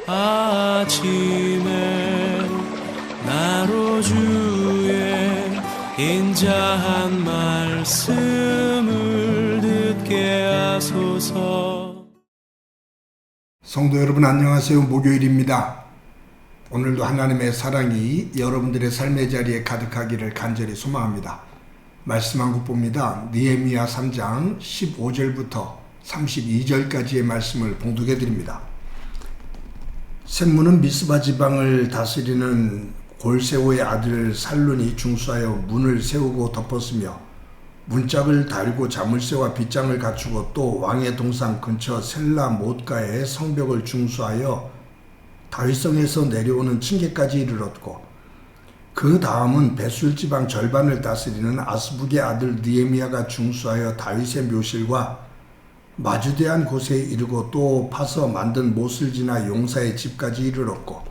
아침에 나로 주의 인자한 말씀을 듣게 하소서. 성도 여러분 안녕하세요. 목요일입니다. 오늘도 하나님의 사랑이 여러분들의 삶의 자리에 가득하기를 간절히 소망합니다. 말씀 한 국 봅니다. 느헤미야 3장 15절부터 32절까지의 말씀을 봉독해 드립니다. 셈무는 미스바 지방을 다스리는 골세오의 아들 살룬이 중수하여 문을 세우고 덮었으며 문짝을 달고 자물쇠와 빗장을 갖추고 또 왕의 동산 근처 셀라 못가에 성벽을 중수하여 다윗성에서 내려오는 층계까지 이르렀고, 그 다음은 베술 지방 절반을 다스리는 아스북의 아들 느헤미야가 중수하여 다윗의 묘실과 마주대한 곳에 이르고 또 파서 만든 못을 지나 용사의 집까지 이르렀고,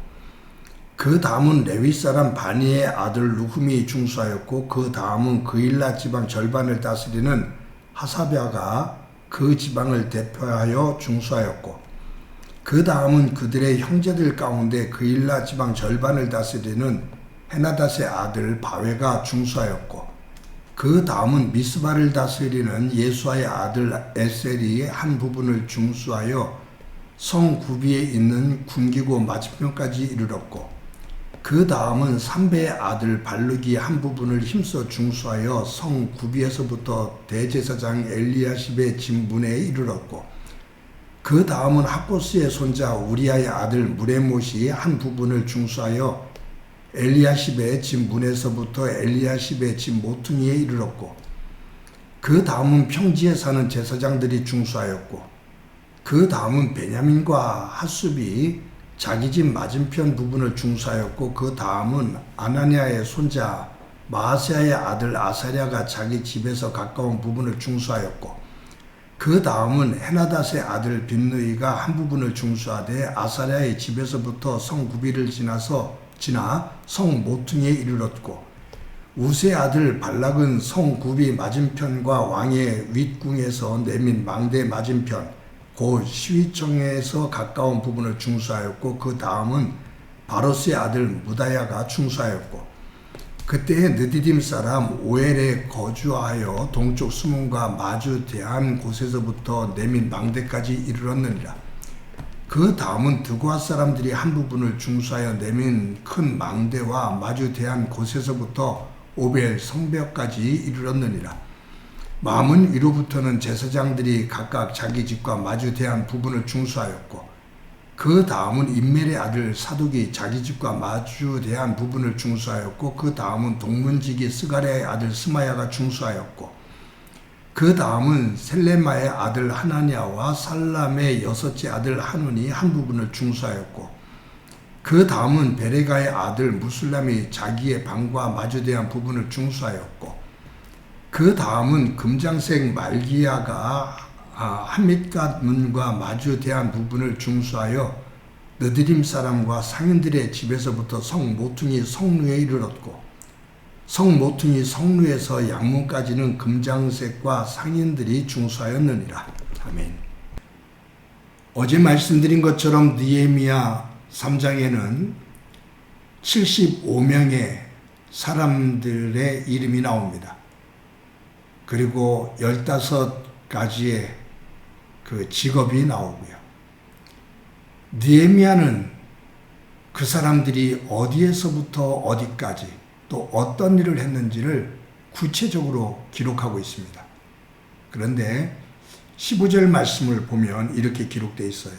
그 다음은 레위 사람 바니의 아들 루흠이 중수하였고, 그 다음은 그일라 지방 절반을 다스리는 하사랴가 그 지방을 대표하여 중수하였고, 그 다음은 그들의 형제들 가운데 그일라 지방 절반을 다스리는 헤나닷의 아들 바웨가 중수하였고, 그 다음은 미스바를 다스리는 예수아의 아들 에셀이 한 부분을 중수하여 성 구비에 있는 군기고 맞은편까지 이르렀고, 그 다음은 삼배의 아들 발룩이 한 부분을 힘써 중수하여 성 구비에서부터 대제사장 엘리야십의 집 문에 이르렀고, 그 다음은 하코스의 손자 우리아의 아들 무레못이 한 부분을 중수하여 엘리야십의 집 문에서부터 엘리야십의 집 모퉁이에 이르렀고, 그 다음은 평지에 사는 제사장들이 중수하였고, 그 다음은 베냐민과 핫숲이 자기 집 맞은편 부분을 중수하였고, 그 다음은 아나니아의 손자 마아세야의 아들 아사랴가 자기 집에서 가까운 부분을 중수하였고, 그 다음은 헤나닷의 아들 빈느이가 한 부분을 중수하되 아사랴의 집에서부터 성 구비를 지나 성 모퉁이에 이르렀고, 우스의 아들 발락은 성 구비 맞은편과 왕의 윗궁에서 내민 망대 맞은편 곧 시위청에서 가까운 부분을 중수하였고, 그 다음은 바로스의 아들 무다야가 중수하였고, 그때에 느디딤 사람 오엘에 거주하여 동쪽 수문과 마주 대한 곳에서부터 내민 망대까지 이르렀느니라. 그 다음은 드고아 사람들이 한 부분을 중수하여 내민 큰 망대와 마주 대한 곳에서부터 오벨 성벽까지 이르렀느니라. 마문 위로부터는 제사장들이 각각 자기 집과 마주 대한 부분을 중수하였고, 그 다음은 임멜의 아들 사독이 자기 집과 마주 대한 부분을 중수하였고, 그 다음은 동문지기 스가랴의 아들 스마야가 중수하였고, 그 다음은 셀레마의 아들 하나냐와 살람의 여섯째 아들 하눈이 한 부분을 중수하였고, 그 다음은 베레가의 아들 무술람이 자기의 방과 마주대한 부분을 중수하였고, 그 다음은 금장색 말기야가 하밋갓 문과 마주대한 부분을 중수하여 느드림 사람과 상인들의 집에서부터 성 모퉁이 성루에 이르렀고, 성 모퉁이 성루에서 양문까지는 금장색과 상인들이 중수하였느니라. 아멘. 어제 말씀드린 것처럼 느헤미야 3장에는 75명의 사람들의 이름이 나옵니다. 그리고 15가지의 그 직업이 나오고요. 느헤미야는 그 사람들이 어디에서부터 어디까지 또 어떤 일을 했는지를 구체적으로 기록하고 있습니다. 그런데 15절 말씀을 보면 이렇게 기록되어 있어요.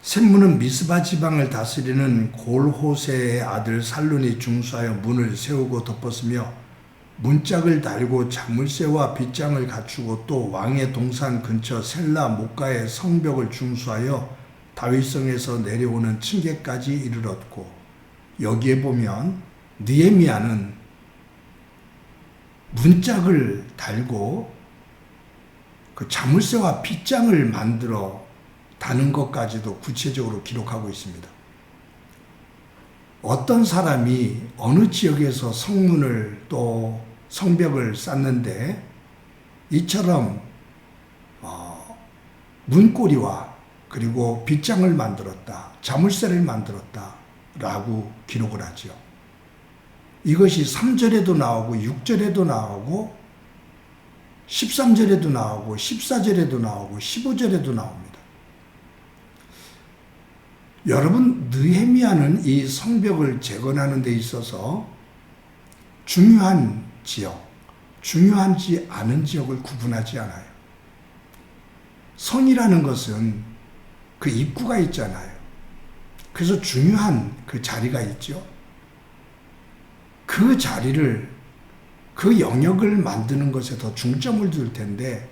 셈무는 미스바 지방을 다스리는 골호세의 아들 살룬이 중수하여 문을 세우고 덮었으며 문짝을 달고 자물쇠와 빗장을 갖추고 또 왕의 동산 근처 셀라 못가의 성벽을 중수하여 다윗성에서 내려오는 층계까지 이르렀고, 여기에 보면 느헤미야는 문짝을 달고 그 자물쇠와 빗장을 만들어 다는 것까지도 구체적으로 기록하고 있습니다. 어떤 사람이 어느 지역에서 성문을 또 성벽을 쌓는데 이처럼 문고리와 그리고 빗장을 만들었다, 자물쇠를 만들었다 라고 기록을 하죠. 이것이 3절에도 나오고 6절에도 나오고 13절에도 나오고 14절에도 나오고 15절에도 나옵니다. 여러분, 느헤미야는 이 성벽을 재건하는 데 있어서 중요한 지역, 중요하지 않은 지역을 구분하지 않아요. 성이라는 것은 그 입구가 있잖아요. 그래서 중요한 그 자리가 있죠. 그 자리를, 그 영역을 만드는 것에 더 중점을 둘 텐데,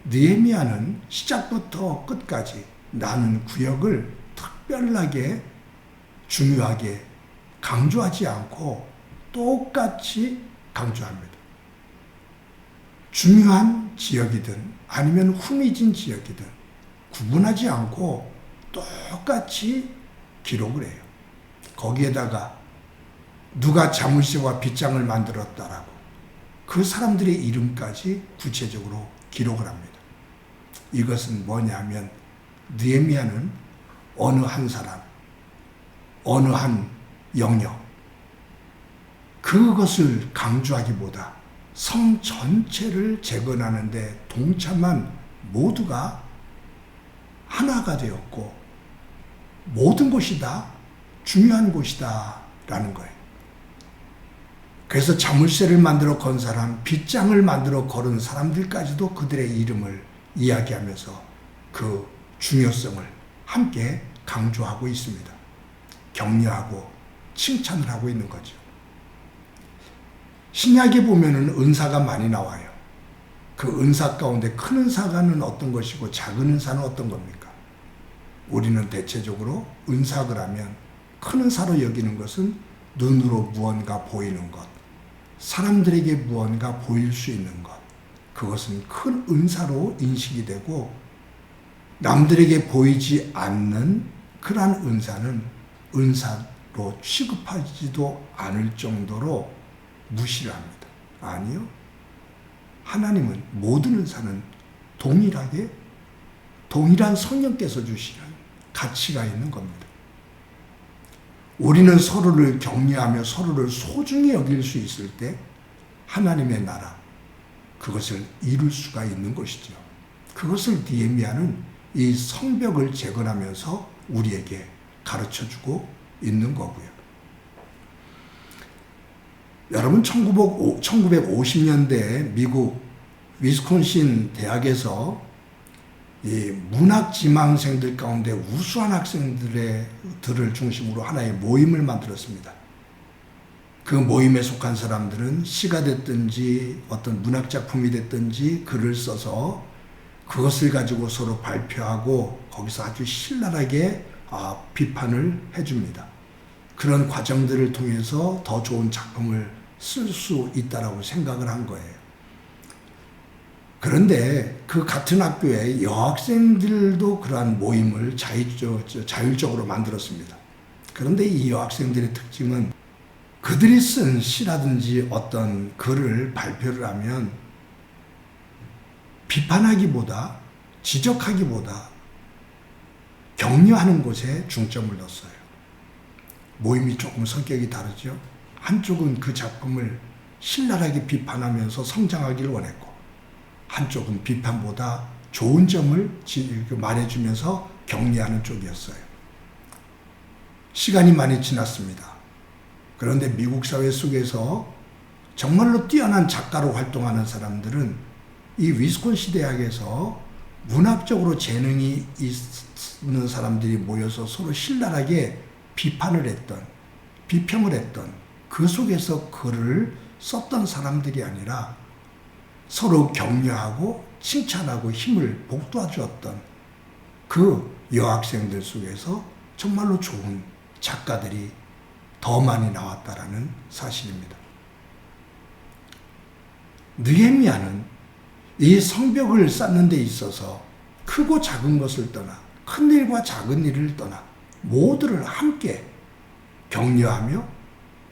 느헤미야는 시작부터 끝까지 나는 구역을 특별하게 중요하게 강조하지 않고 똑같이 강조합니다. 중요한 지역이든 아니면 후미진 지역이든 구분하지 않고 똑같이 기록을 해요. 거기에다가 누가 자물쇠와 빗장을 만들었다라고 그 사람들의 이름까지 구체적으로 기록을 합니다. 이것은 뭐냐면 느헤미야는 어느 한 사람, 어느 한 영역, 그것을 강조하기보다 성 전체를 재건하는 데 동참한 모두가 하나가 되었고 모든 곳이 다 중요한 곳이다 라는 거예요. 그래서 자물쇠를 만들어 건 사람, 빗장을 만들어 걸은 사람들까지도 그들의 이름을 이야기하면서 그 중요성을 함께 강조하고 있습니다. 격려하고 칭찬을 하고 있는 거죠. 신약에 보면은 은사가 많이 나와요. 그 은사 가운데 큰 은사가는 어떤 것이고 작은 은사는 어떤 겁니까? 우리는 대체적으로 은사를 하면 큰 은사로 여기는 것은 눈으로 무언가 보이는 것, 사람들에게 무언가 보일 수 있는 것, 그것은 큰 은사로 인식이 되고 남들에게 보이지 않는 그러한 은사는 은사로 취급하지도 않을 정도로 무시를 합니다. 아니요. 하나님은 모든 은사는 동일하게 동일한 성령께서 주시는 가치가 있는 겁니다. 우리는 서로를 격려하며 서로를 소중히 여길 수 있을 때 하나님의 나라, 그것을 이룰 수가 있는 것이죠. 그것을 느헤미야는 이 성벽을 재건하면서 우리에게 가르쳐주고 있는 거고요. 여러분, 1950년대 미국 위스콘신 대학에서 이 문학 지망생들 가운데 우수한 학생들을 중심으로 하나의 모임을 만들었습니다. 그 모임에 속한 사람들은 시가 됐든지 어떤 문학 작품이 됐든지 글을 써서 그것을 가지고 서로 발표하고 거기서 아주 신랄하게 비판을 해줍니다. 그런 과정들을 통해서 더 좋은 작품을 쓸 수 있다라고 생각을 한 거예요. 그런데 그 같은 학교에 여학생들도 그러한 모임을 자율적으로 만들었습니다. 그런데 이 여학생들의 특징은 그들이 쓴 시라든지 어떤 글을 발표를 하면 비판하기보다 지적하기보다 격려하는 곳에 중점을 뒀어요. 모임이 조금 성격이 다르죠. 한쪽은 그 작품을 신랄하게 비판하면서 성장하기를 원했고, 한쪽은 비판보다 좋은 점을 말해주면서 격려하는 쪽이었어요. 시간이 많이 지났습니다. 그런데 미국 사회 속에서 정말로 뛰어난 작가로 활동하는 사람들은 이 위스콘신 대학에서 문학적으로 재능이 있는 사람들이 모여서 서로 신랄하게 비판을 했던, 비평을 했던, 그 속에서 글을 썼던 사람들이 아니라 서로 격려하고 칭찬하고 힘을 북돋아주었던 그 여학생들 속에서 정말로 좋은 작가들이 더 많이 나왔다라는 사실입니다. 느헤미야는 이 성벽을 쌓는 데 있어서 크고 작은 것을 떠나, 큰 일과 작은 일을 떠나 모두를 함께 격려하며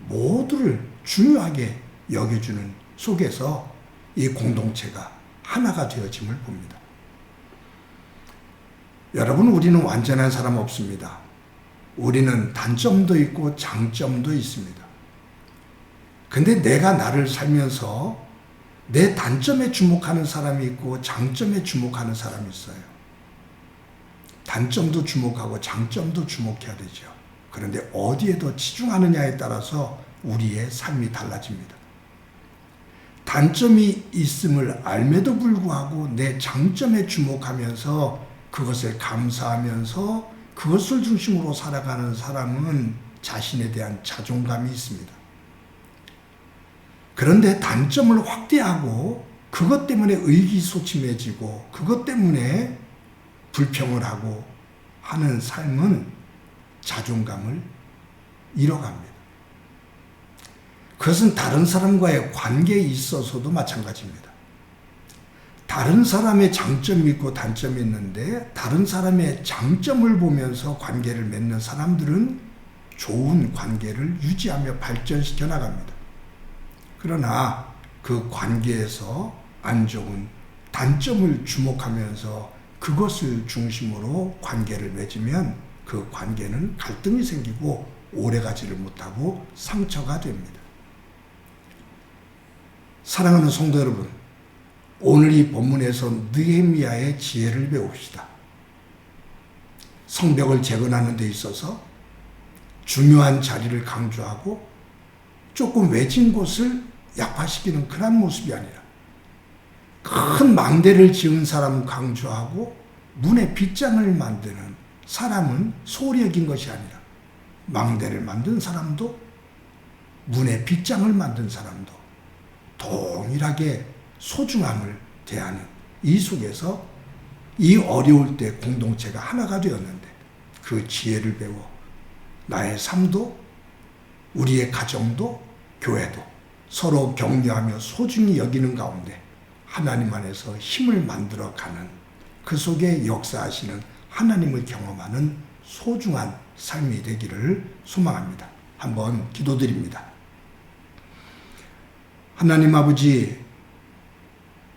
모두를 중요하게 여겨주는 속에서 이 공동체가 하나가 되어짐을 봅니다. 여러분, 우리는 완전한 사람 없습니다. 우리는 단점도 있고 장점도 있습니다. 근데 내가 나를 살면서 내 단점에 주목하는 사람이 있고 장점에 주목하는 사람이 있어요. 단점도 주목하고 장점도 주목해야 되죠. 그런데 어디에 더 치중하느냐에 따라서 우리의 삶이 달라집니다. 단점이 있음을 알매도 불구하고 내 장점에 주목하면서 그것을 감사하면서 그것을 중심으로 살아가는 사람은 자신에 대한 자존감이 있습니다. 그런데 단점을 확대하고 그것 때문에 의기소침해지고 그것 때문에 불평을 하고 하는 삶은 자존감을 잃어갑니다. 그것은 다른 사람과의 관계에 있어서도 마찬가지입니다. 다른 사람의 장점이 있고 단점이 있는데 다른 사람의 장점을 보면서 관계를 맺는 사람들은 좋은 관계를 유지하며 발전시켜 나갑니다. 그러나 그 관계에서 안 좋은 단점을 주목하면서 그것을 중심으로 관계를 맺으면 그 관계는 갈등이 생기고 오래가지를 못하고 상처가 됩니다. 사랑하는 성도 여러분, 오늘 이 본문에서 느헤미야의 지혜를 배웁시다. 성벽을 재건하는 데 있어서 중요한 자리를 강조하고 조금 외진 곳을 약화시키는 그런 모습이 아니라 큰 망대를 지은 사람은 강조하고 문에 빗장을 만드는 사람은 소홀히 여긴 것이 아니라 망대를 만든 사람도 문에 빗장을 만든 사람도 동일하게 소중함을 대하는 이 속에서 이 어려울 때 공동체가 하나가 되었는데 그 지혜를 배워 나의 삶도 우리의 가정도 교회도 서로 격려하며 소중히 여기는 가운데 하나님 안에서 힘을 만들어가는 그 속에 역사하시는 하나님을 경험하는 소중한 삶이 되기를 소망합니다. 한번 기도드립니다. 하나님 아버지,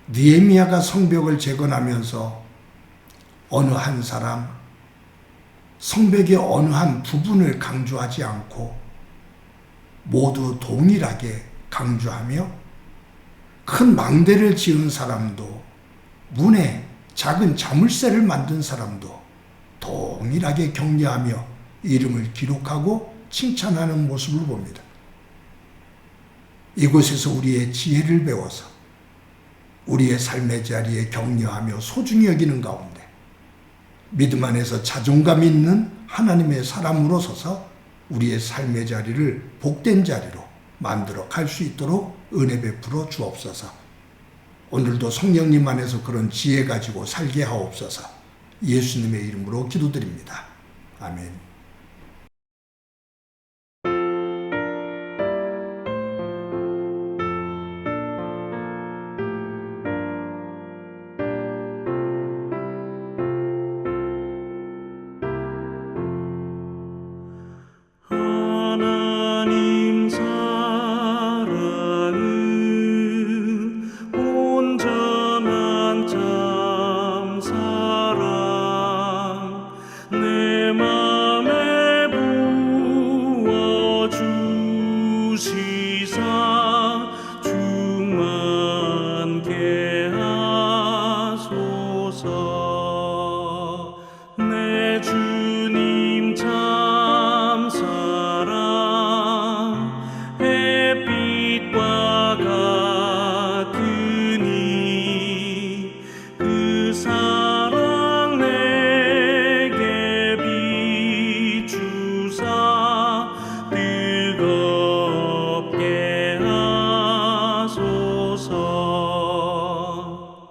느헤미야가 성벽을 재건하면서 어느 한 사람, 성벽의 어느 한 부분을 강조하지 않고 모두 동일하게 강조하며 큰 망대를 지은 사람도 문에 작은 자물쇠를 만든 사람도 동일하게 격려하며 이름을 기록하고 칭찬하는 모습을 봅니다. 이곳에서 우리의 지혜를 배워서 우리의 삶의 자리에 격려하며 소중히 여기는 가운데 믿음 안에서 자존감 있는 하나님의 사람으로 서서 우리의 삶의 자리를 복된 자리로 만들어 갈 수 있도록 은혜 베풀어 주옵소서. 오늘도 성령님 안에서 그런 지혜 가지고 살게 하옵소서. 예수님의 이름으로 기도드립니다. 아멘.